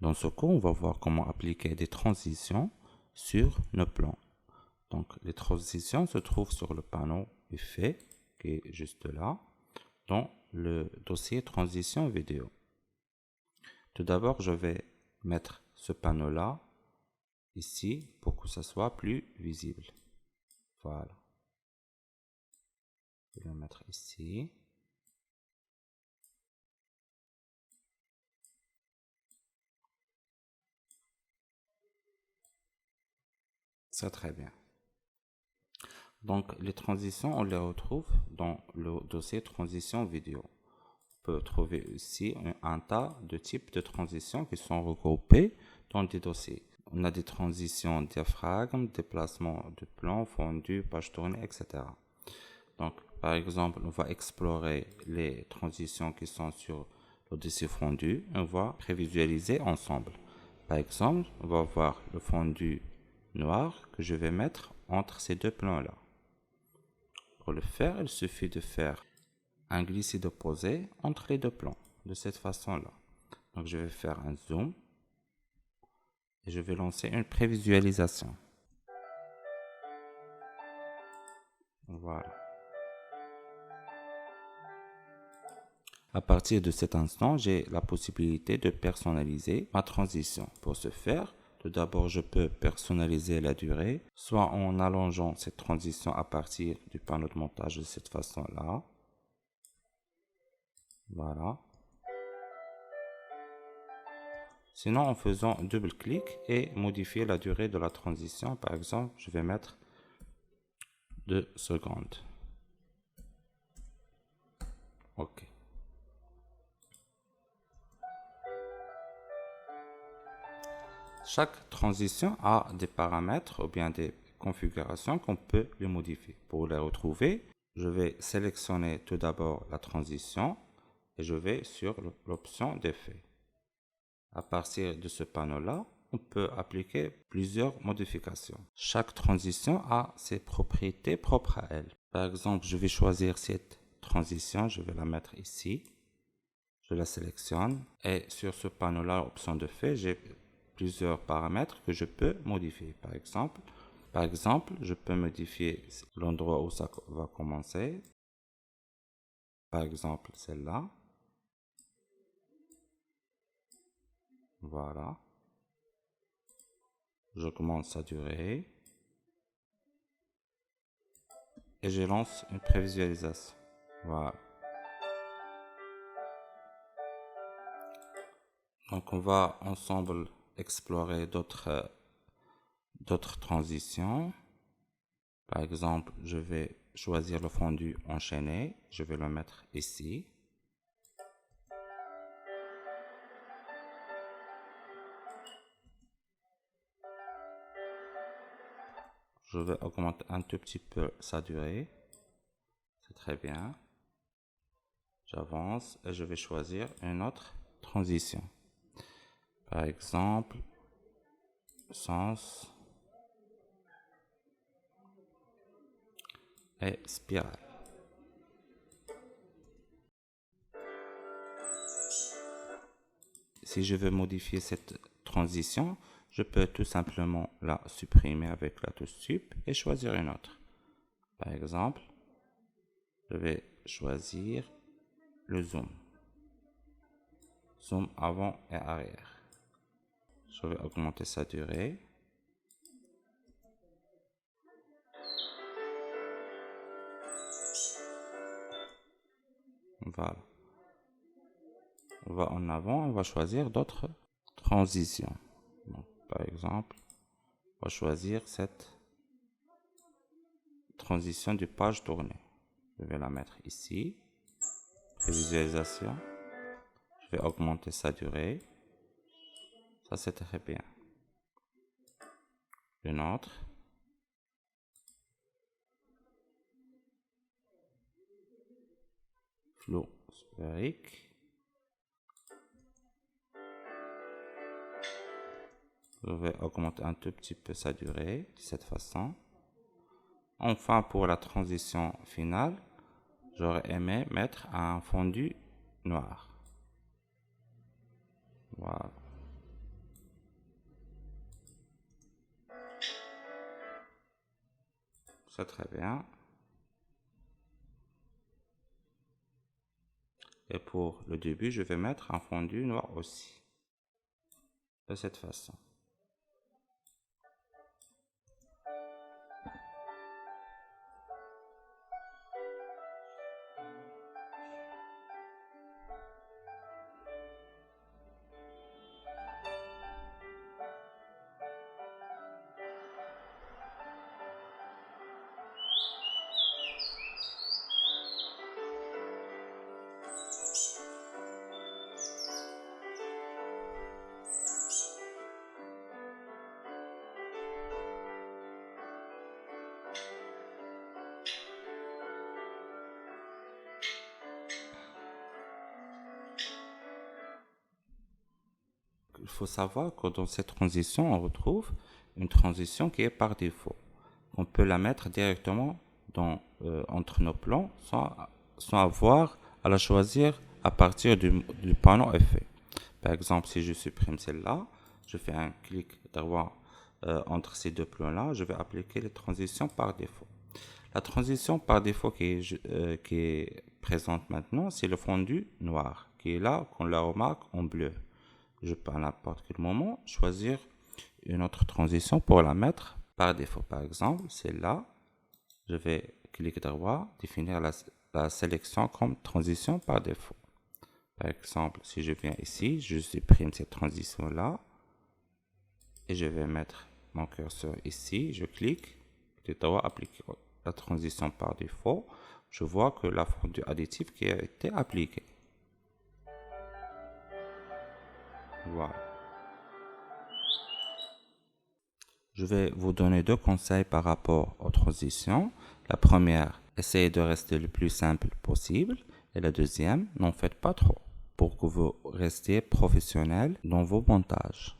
Dans ce cours, on va voir comment appliquer des transitions sur nos plans. Donc, les transitions se trouvent sur le panneau Effet, qui est juste là, dans le dossier Transition vidéo. Tout d'abord, je vais mettre ce panneau-là ici pour que ça soit plus visible. Voilà. Je vais le mettre ici. C'est très bien. Donc, les transitions, on les retrouve dans le dossier Transition vidéo. On peut trouver ici un tas de types de transitions qui sont regroupés dans des dossiers. On a des transitions diaphragme, déplacement de plan, fondu, page tournée, etc. Donc, par exemple, on va explorer les transitions qui sont sur le dossier fondu. On va prévisualiser ensemble. Par exemple, on va voir le fondu noir que je vais mettre entre ces deux plans-là. Pour le faire, il suffit de faire un glissé opposé entre les deux plans, de cette façon-là. Donc, je vais faire un zoom et je vais lancer une prévisualisation. Voilà. À partir de cet instant, j'ai la possibilité de personnaliser ma transition. Pour ce faire, tout d'abord, je peux personnaliser la durée, soit en allongeant cette transition à partir du panneau de montage de cette façon-là. Voilà. Sinon, en faisant double-clic et modifier la durée de la transition, par exemple, je vais mettre 2 secondes. OK. Chaque transition a des paramètres ou bien des configurations qu'on peut les modifier. Pour les retrouver, je vais sélectionner tout d'abord la transition et je vais sur l'option d'effet. À partir de ce panneau-là, on peut appliquer plusieurs modifications. Chaque transition a ses propriétés propres à elle. Par exemple, je vais choisir cette transition, je vais la mettre ici. Je la sélectionne et sur ce panneau-là, option d'effet, j'ai plusieurs paramètres que je peux modifier. Par exemple, je peux modifier l'endroit où ça va commencer. Par exemple, celle-là. Voilà. Je commence à durer. Et je lance une prévisualisation. Voilà. Donc, on va ensemble explorer d'autres transitions. Par exemple, je vais choisir le fondu enchaîné. Je vais le mettre ici. Je vais augmenter un tout petit peu sa durée. C'est très bien. J'avance et je vais choisir une autre transition. Par exemple, sens et spirale. Si je veux modifier cette transition, je peux tout simplement la supprimer avec la touche Sup et choisir une autre. Par exemple, je vais choisir le zoom. Zoom avant et arrière. Je vais augmenter sa durée. Voilà. On va en avant, on va choisir d'autres transitions. Donc, par exemple, on va choisir cette transition de page tournée. Je vais la mettre ici. Visualisation. Je vais augmenter sa durée. Ça, c'est très bien. Une autre. Flou sphérique. Je vais augmenter un tout petit peu sa durée de cette façon. Enfin, pour la transition finale, j'aurais aimé mettre un fondu noir. Voilà. Très bien. Et pour le début, je vais mettre un fondu noir aussi. De cette façon. Il faut savoir que dans cette transition, on retrouve une transition qui est par défaut. On peut la mettre directement entre nos plans sans avoir à la choisir à partir du panneau effet. Par exemple, si je supprime celle-là, je fais un clic droit entre ces deux plans-là, je vais appliquer les transitions par défaut. La transition par défaut qui est présente maintenant, c'est le fondu noir, qui est là, qu'on la remarque en bleu. Je peux à n'importe quel moment choisir une autre transition pour la mettre par défaut. Par exemple, celle-là, je vais cliquer droit, définir la sélection comme transition par défaut. Par exemple, si je viens ici, je supprime cette transition-là et je vais mettre mon curseur ici, je clique droit, appliquer la transition par défaut. Je vois que la fondu additive qui a été appliquée. Voilà. Je vais vous donner deux conseils par rapport aux transitions. La première, essayez de rester le plus simple possible. Et la deuxième, n'en faites pas trop pour que vous restiez professionnel dans vos montages.